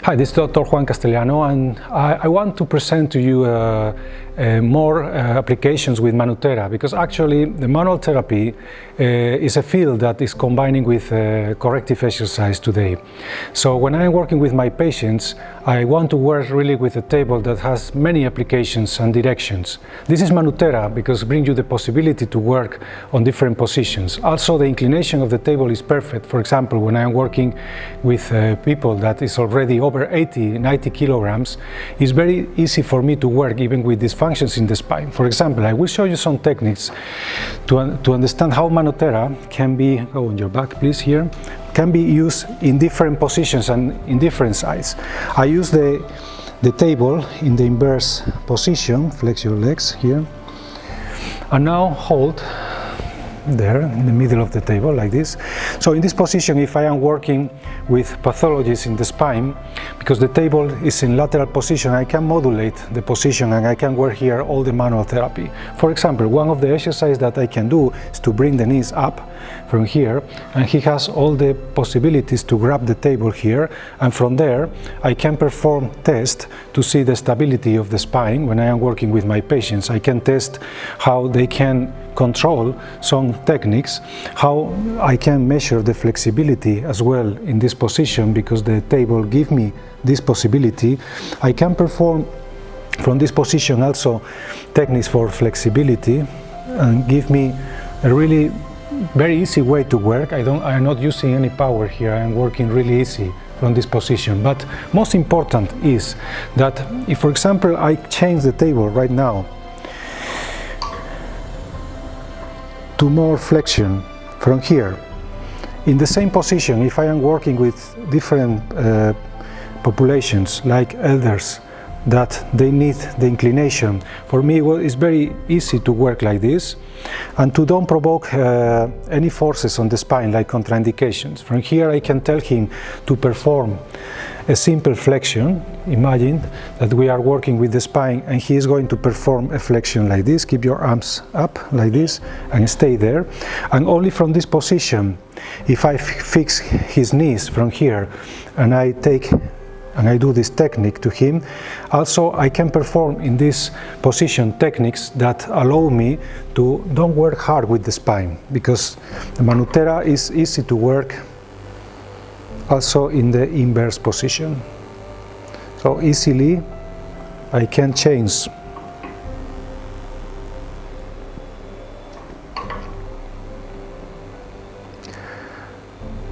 Hi, this is Dr. Juan Castellano, and I want to present to you more applications with Manuthera, because actually the manual therapy is a field that is combining with corrective exercise today. So when I am working with my patients, I want to work really with a table that has many applications and directions. This is Manuthera because it brings you the possibility to work on different positions. Also, the inclination of the table is perfect. For example, when I am working with people that is already over 80-90 kilograms, it's very easy for me to work even with dysfunctions in the spine. For example, I will show you some techniques to understand how Manuthera can be, go on your back please here, can be used in different positions and in different sides. I use the table in the inverse position, flex your legs here, and now hold there in the middle of the table like this. So in this position, if I am working with pathologies in the spine, because the table is in lateral position, I can modulate the position and I can work here all the manual therapy. For example, one of the exercises that I can do is to bring the knees up from here, and he has all the possibilities to grab the table here, and from there I can perform tests to see the stability of the spine. When I am working with my patients, I can test how they can control some techniques, how I can measure the flexibility as well in this position, because the table gives me this possibility. I can perform from this position also techniques for flexibility and give me a really very easy way to work. I'm not using any power here, I'm working really easy from this position. But most important is that if, for example, I change the table right now to more flexion from here, in the same position, if I am working with different populations like elders that they need the inclination, for me it's very easy to work like this and to don't provoke any forces on the spine like contraindications. From here I can tell him to perform a simple flexion. Imagine that we are working with the spine and he is going to perform a flexion like this. Keep your arms up like this and stay there. And only from this position, if I fix his knees from here and I do this technique to him, also I can perform in this position techniques that allow me to don't work hard with the spine, because the Manuthera is easy to work also in the inverse position. So easily I can change.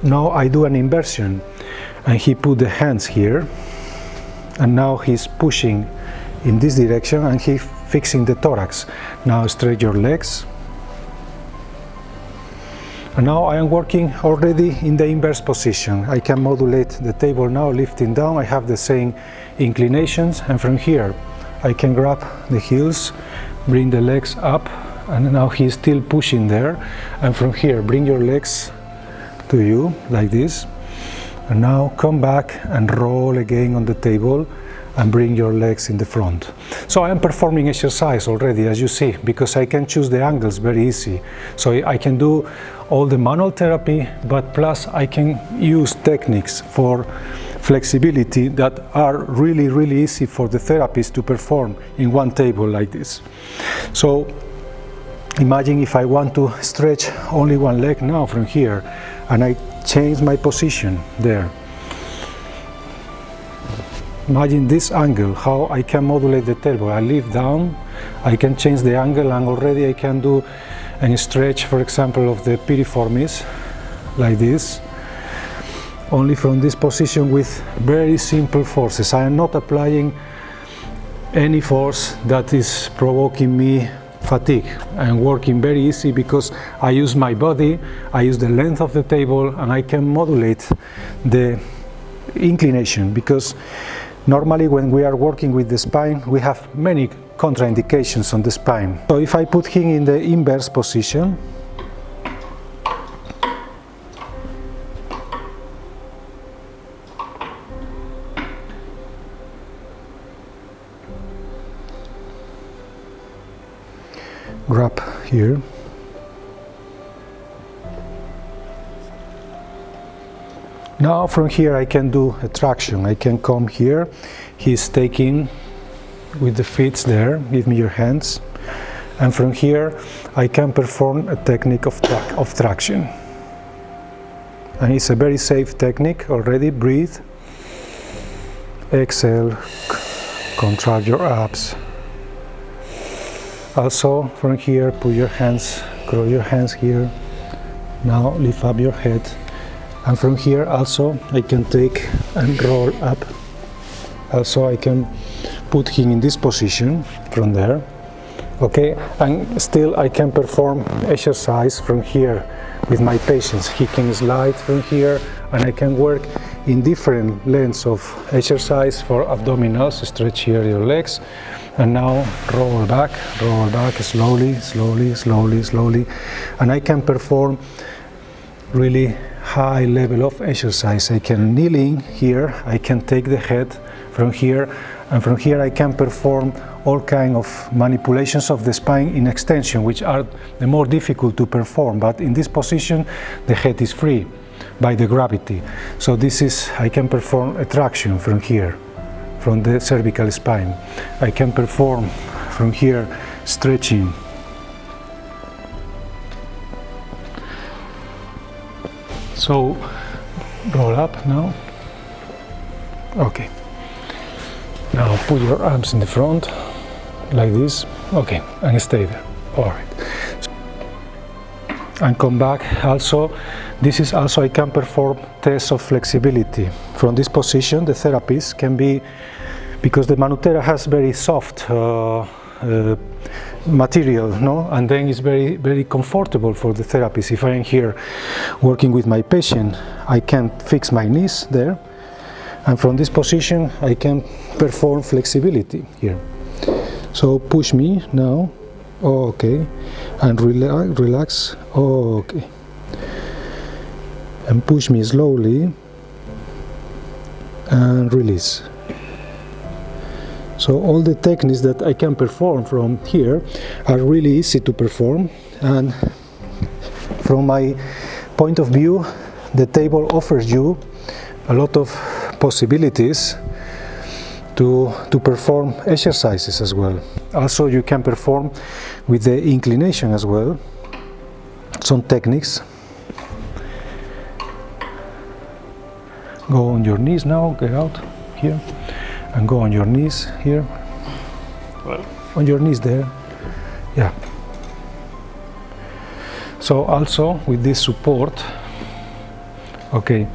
Now I do an inversion and he put the hands here, and now he's pushing in this direction and he's fixing the thorax. Now straight your legs. And now I am working already in the inverse position. I can modulate the table now, lifting down. I have the same inclinations, and from here I can grab the heels, bring the legs up, and now he's still pushing there. And from here, bring your legs to you like this. And now come back and roll again on the table and bring your legs in the front. So I am performing exercise already, as you see, because I can choose the angles very easy. So I can do all the manual therapy, but plus I can use techniques for flexibility that are really, really easy for the therapist to perform in one table like this. So imagine if I want to stretch only one leg now from here, and I change my position there. Imagine this angle, how I can modulate the table. I lift down, I can change the angle, and already I can do a stretch, for example, of the piriformis, like this, only from this position with very simple forces. I am not applying any force that is provoking me fatigue. I am working very easy because I use my body, I use the length of the table, and I can modulate the inclination, because normally when we are working with the spine, we have many contraindications on the spine. So if I put him in the inverse position, grab here, Now from here I can do a traction. I can come here. He's taking with the feet there. Give me your hands. And from here I can perform a technique of traction. And it's a very safe technique already. Breathe. Exhale. Contract your abs. Also from here, put your hands, cross your hands here. Now lift up your head. And from here also I can take and roll up. Also I can put him in this position from there. Okay, and still I can perform exercise from here with my patients. He can slide from here, and I can work in different lengths of exercise for abdominals. Stretch here your legs, and now roll back slowly, slowly, slowly, slowly, and I can perform really high level of exercise. I can kneeling here, I can take the head from here, and from here I can perform all kinds of manipulations of the spine in extension, which are the more difficult to perform, but in this position the head is free by the gravity. So this is, I can perform a traction from here, from the cervical spine. I can perform from here stretching. So roll up now. Okay. Now put your arms in the front like this. Okay, and stay there. All right. And come back. Also, this is also I can perform tests of flexibility. From this position, the therapist can be, because the Manuthera has very soft material, no, and then it's very, very comfortable for the therapist. If I am here working with my patient, I can fix my knees there, and from this position I can perform flexibility here. So push me now. Oh, okay, and relax. Oh, okay, and push me slowly and release. So all the techniques that I can perform from here are really easy to perform, and from my point of view, the table offers you a lot of possibilities to perform exercises as well. Also you can perform with the inclination as well, some techniques. Go on your knees now, get out here, and go on your knees here. Well, on your knees there, yeah. So also with this support, okay,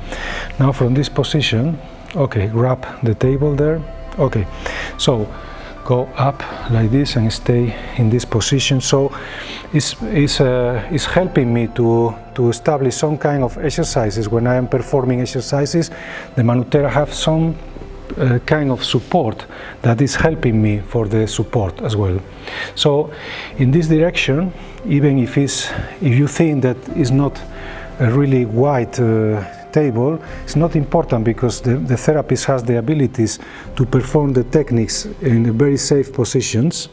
now from this position, okay, grab the table there. Okay, so go up like this and stay in this position. So it's helping me to establish some kind of exercises. When I am performing exercises, the Manuthera have some kind of support that is helping me for the support as well. So in this direction, even if you think that it's not a really wide table, it's not important, because the therapist has the abilities to perform the techniques in very safe positions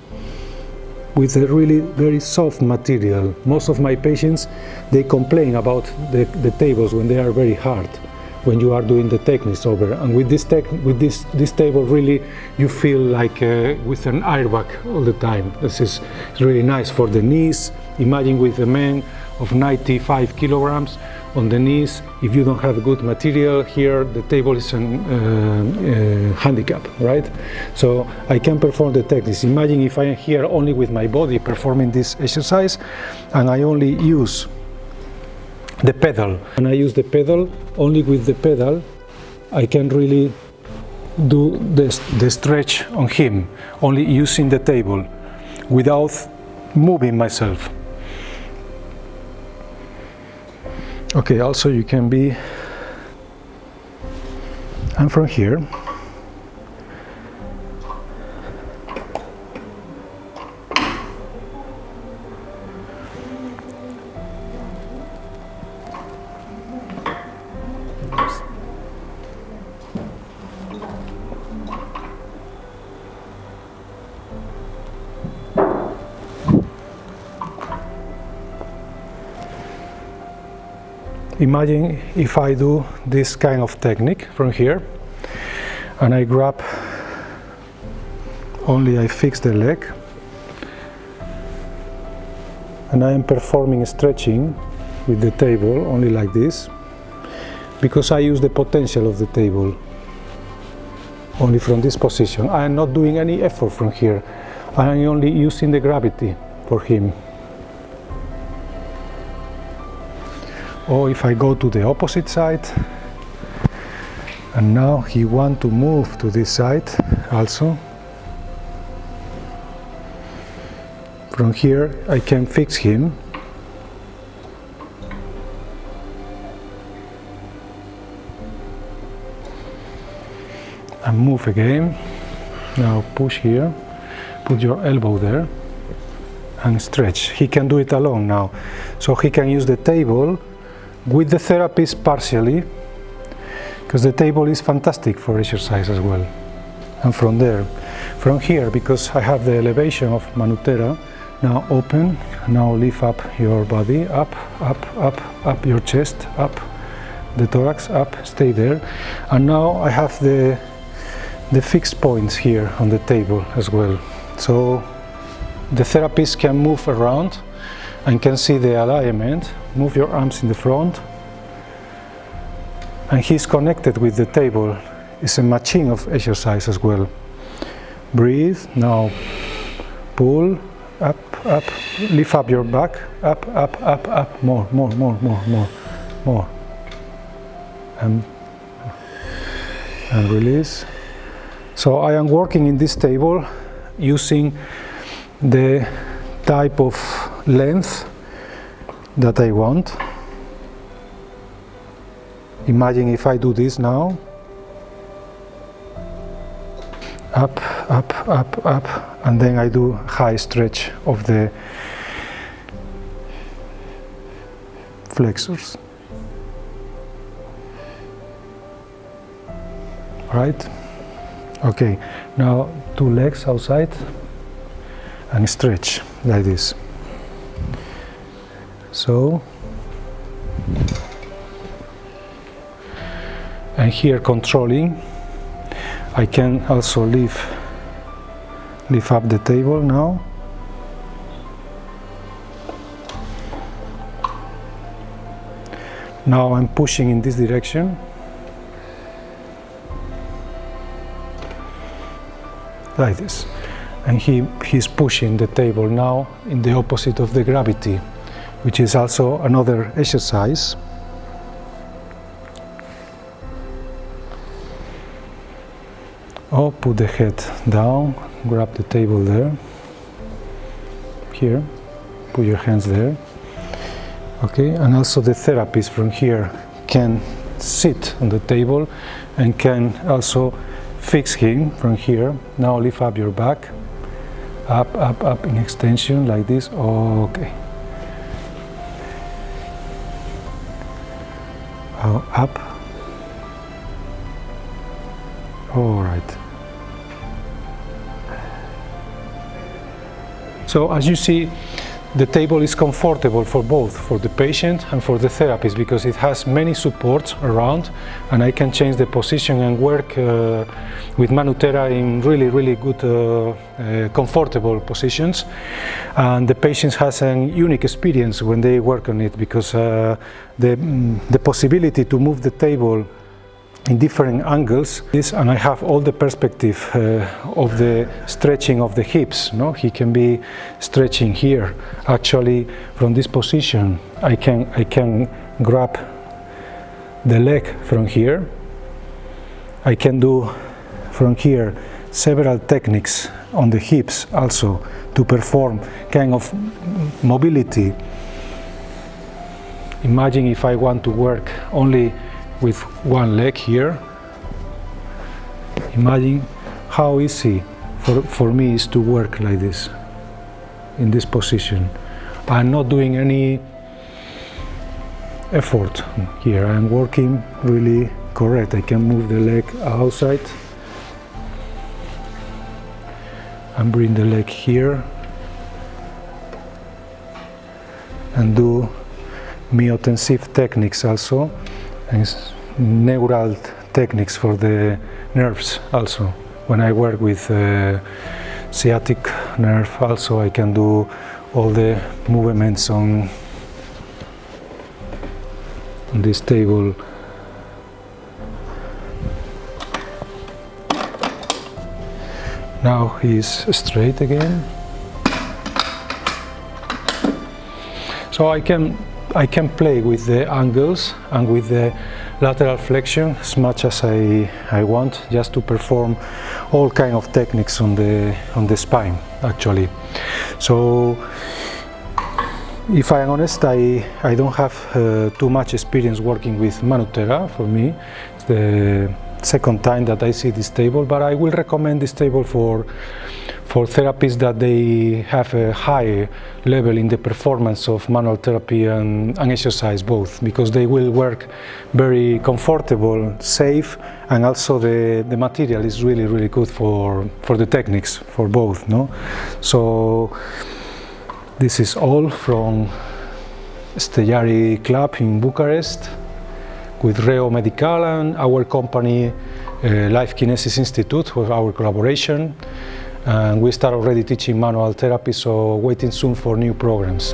with a really very soft material. Most of my patients, they complain about the tables when they are very hard, when you are doing the techniques over. And with this table, really you feel like with an airbag all the time. This is really nice for the knees. Imagine with a man of 95 kilograms on the knees, if you don't have good material here, the table is a handicap, right? So I can perform the techniques. Imagine if I am here only with my body performing this exercise, and I only use the pedal. And I use the pedal, only with the pedal I can really do the stretch on him, only using the table, without moving myself. Okay, also you can be, and from here, imagine if I do this kind of technique from here, and I grab, only I fix the leg, and I am performing stretching with the table, only like this, because I use the potential of the table, only from this position. I am not doing any effort from here, I am only using the gravity for him. Or if I go to the opposite side, and now he wants to move to this side also, from here I can fix him, and move again. Now push here, put your elbow there and stretch. He can do it alone now, so he can use the table with the therapist partially, because the table is fantastic for exercise as well. And from there, from here, because I have the elevation of Manuthera, now open, now lift up your body, up, up, up, up your chest, up, the thorax, up, stay there. And now I have the fixed points here on the table as well. So the therapist can move around and can see the alignment. Move your arms in the front, and he's connected with the table. It's a machine of exercise as well. Breathe, now pull, up, up, lift up your back, up, up, up, up, more, and release. So I am working in this table using the type of length that I want. Imagine if I do this now, up, up, up, up, and then I do high stretch of the flexors. Right? Okay, now two legs outside and stretch like this. So, and here controlling, I can also lift up the table now. Now I'm pushing in this direction. Like this. And he's pushing the table now in the opposite of the gravity, which is also another exercise. Oh, put the head down, grab the table there, here, put your hands there. Okay, and also the therapist from here can sit on the table and can also fix him from here. Now lift up your back, up, up, up in extension like this. Okay. Up. All right. So as you see, the table is comfortable for both, for the patient and for the therapist, because it has many supports around, and I can change the position and work with Manuthera in really good comfortable positions. And the patient has a unique experience when they work on it, because the possibility to move the table in different angles is, and I have all the perspective of the stretching of the hips. No, he can be stretching here. Actually, from this position, I can grab the leg from here. I can do from here several techniques on the hips also to perform kind of mobility. Imagine if I want to work only with one leg here. Imagine how easy for me is to work like this, in this position. I'm not doing any effort here. I'm working really correct. I can move the leg outside and bring the leg here and do myotensive techniques also, and neural techniques for the nerves also. When I work with sciatic nerve also, I can do all the movements on this table. Now he's straight again. So I can play with the angles and with the lateral flexion as much as I want, just to perform all kind of techniques on the spine actually. So if I'm honest, I don't have too much experience working with Manuthera. For me, it's the second time that I see this table, but I will recommend this table for therapists that they have a high level in the performance of manual therapy and exercise both, because they will work very comfortable, safe, and also the material is really good for the techniques, for both, no? So this is all from Stellari Club in Bucharest with Reo Medical and our company Life Kinesis Institute for our collaboration. And we start already teaching manual therapy, so waiting soon for new programs.